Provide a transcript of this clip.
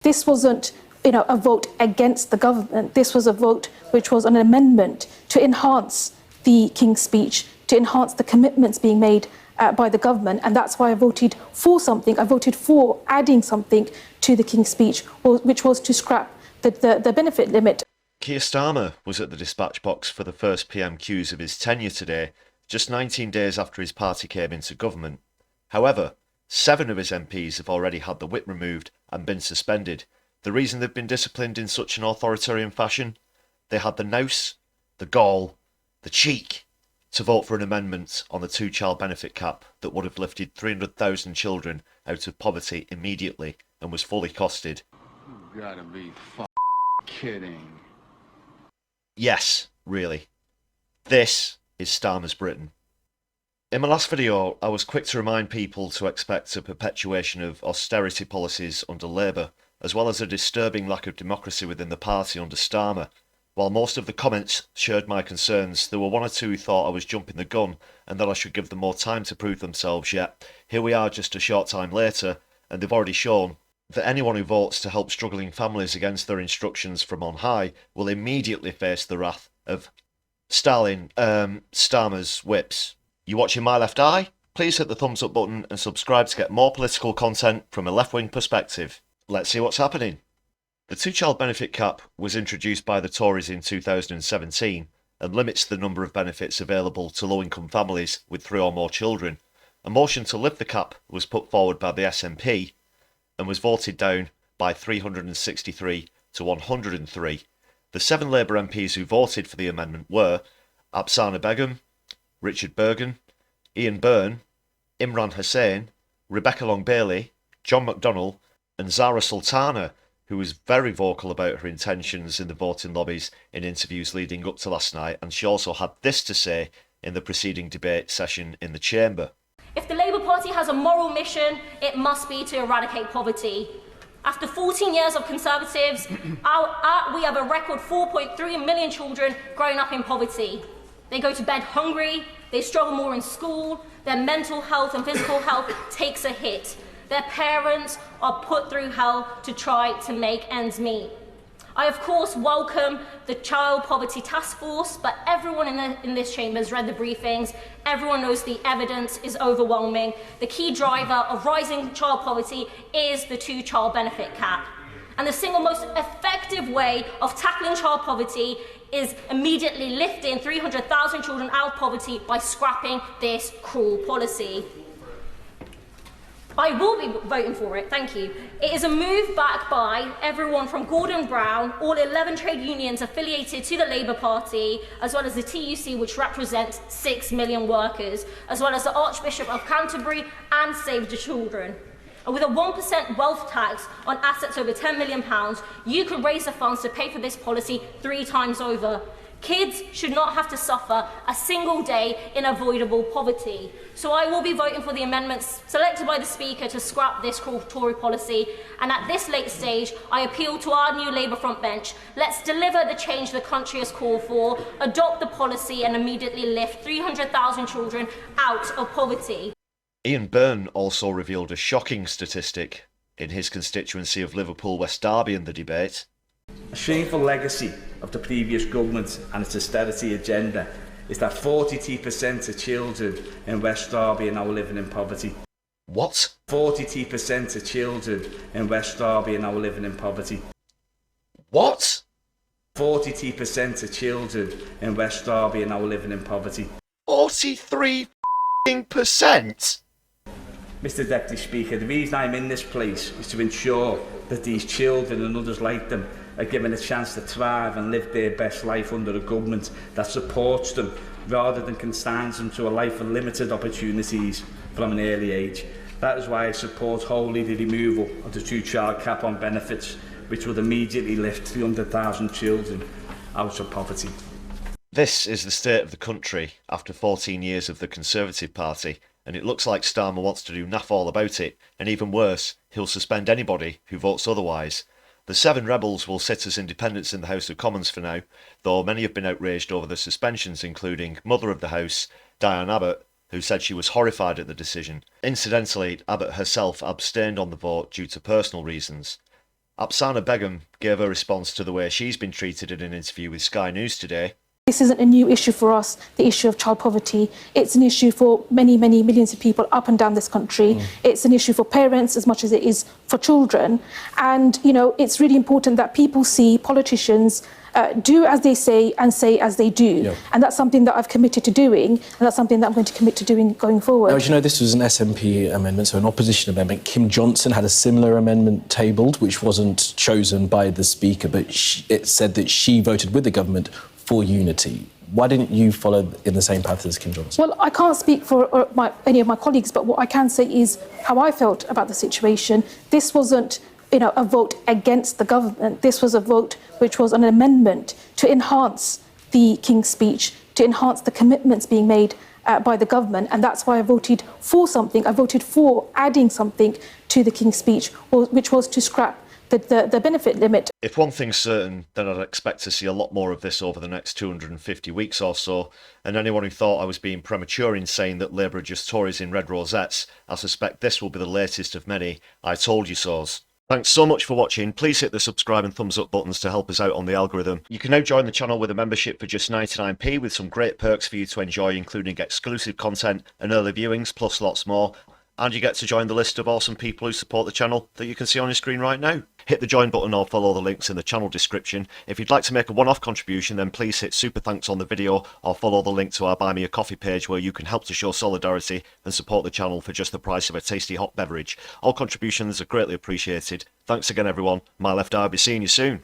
This wasn't, a vote against the government. This was a vote which was an amendment to enhance the King's Speech, to enhance the commitments being made by the government, and that's why I voted for something. I voted for adding something to the King's Speech, which was to scrap the benefit limit. Kier Starmer was at the dispatch box for the first PMQs of his tenure today, just 19 days after his party came into government. However, 7 of his MPs have already had the whip removed and been suspended. The reason they've been disciplined in such an authoritarian fashion? They had the nous, the gall, the cheek to vote for an amendment on the 2-child benefit cap that would have lifted 300,000 children out of poverty immediately and was fully costed. You gotta be kidding. Yes, really. This is Starmer's Britain. In my last video, I was quick to remind people to expect a perpetuation of austerity policies under Labour, as well as a disturbing lack of democracy within the party under Starmer. While most of the comments shared my concerns, there were 1 or 2 who thought I was jumping the gun and that I should give them more time to prove themselves, yet here we are just a short time later, and they've already shown that anyone who votes to help struggling families against their instructions from on high will immediately face the wrath of Starmer's whips. You watching My Left Eye? Please hit the thumbs up button and subscribe to get more political content from a left-wing perspective. Let's see what's happening. The 2-child benefit cap was introduced by the Tories in 2017 and limits the number of benefits available to low-income families with 3 or more children. A motion to lift the cap was put forward by the SNP and was voted down by 363 to 103. The 7 Labour MPs who voted for the amendment were Apsana Begum, Richard Bergen, Ian Byrne, Imran Hussain, Rebecca Long-Bailey, John McDonnell and Zara Sultana, who was very vocal about her intentions in the voting lobbies in interviews leading up to last night, and she also had this to say in the preceding debate session in the chamber. If the Labour Party has a moral mission, it must be to eradicate poverty. After 14 years of Conservatives, we have a record 4.3 million children growing up in poverty. They go to bed hungry, they struggle more in school, their mental health and physical health takes a hit. Their parents are put through hell to try to make ends meet. I, of course, welcome the Child Poverty Task Force, but everyone in this chamber has read the briefings. Everyone knows the evidence is overwhelming. The key driver of rising child poverty is the 2-child benefit cap. And the single most effective way of tackling child poverty is immediately lifting 300,000 children out of poverty by scrapping this cruel policy. I will be voting for it, thank you. It is a move backed by everyone from Gordon Brown, all 11 trade unions affiliated to the Labour Party, as well as the TUC, which represents 6 million workers, as well as the Archbishop of Canterbury and Save the Children. And with a 1% wealth tax on assets over £10 million, you could raise the funds to pay for this policy 3 times over. Kids should not have to suffer a single day in avoidable poverty. So I will be voting for the amendments selected by the Speaker to scrap this cruel Tory policy. And at this late stage, I appeal to our new Labour front bench. Let's deliver the change the country has called for, adopt the policy and immediately lift 300,000 children out of poverty. Ian Byrne also revealed a shocking statistic in his constituency of Liverpool West Derby in the debate. A shameful legacy of the previous government and its austerity agenda is that 42% of children in West Derby are now living in poverty. What? 42% of children in West Derby are now living in poverty. What? 42% of children in West Derby are now living in poverty. 43%? Mr Deputy Speaker, the reason I'm in this place is to ensure that these children and others like them are given a chance to thrive and live their best life under a government that supports them rather than consigns them to a life of limited opportunities from an early age. That is why I support wholly the removal of the 2-child cap on benefits, which would immediately lift 300,000 children out of poverty. This is the state of the country after 14 years of the Conservative Party, and it looks like Starmer wants to do naff all about it, and even worse, he'll suspend anybody who votes otherwise. The 7 rebels will sit as independents in the House of Commons for now, though many have been outraged over the suspensions, including Mother of the House, Diane Abbott, who said she was horrified at the decision. Incidentally, Abbott herself abstained on the vote due to personal reasons. Apsana Begum gave her response to the way she's been treated in an interview with Sky News today. This isn't a new issue for us, the issue of child poverty. It's an issue for many, many millions of people up and down this country. It's an issue for parents as much as it is for children. And, you know, it's really important that people see politicians do as they say and say as they do. Yeah. And that's something that I've committed to doing, and that's something that I'm going to commit to doing going forward. Now, as you know, this was an SNP amendment, so an opposition amendment. Kim Johnson had a similar amendment tabled, which wasn't chosen by the Speaker, but it said that she voted with the government for unity. Why didn't you follow in the same path as Kim Johnson? Well, I can't speak for any of my colleagues, but what I can say is how I felt about the situation. This wasn't, you know, a vote against the government. This was a vote which was an amendment to enhance the King's speech, to enhance the commitments being made by the government, and that's why I voted for something. I voted for adding something to the King's speech, which was to scrap the benefit limit. If one thing's certain, then I'd expect to see a lot more of this over the next 250 weeks or so, and anyone who thought I was being premature in saying that Labour are just Tories in red rosettes, I suspect this will be the latest of many I told you so's. Thanks so much for watching. Please hit the subscribe and thumbs up buttons to help us out on the algorithm. You can now join the channel with a membership for just 99p with some great perks for you to enjoy, including exclusive content and early viewings, plus lots more. And you get to join the list of awesome people who support the channel that you can see on your screen right now. Hit the join button or follow the links in the channel description. If you'd like to make a one-off contribution, then please hit super thanks on the video or follow the link to our Buy Me a Coffee page where you can help to show solidarity and support the channel for just the price of a tasty hot beverage. All contributions are greatly appreciated. Thanks again everyone. My Left Eye will be seeing you soon.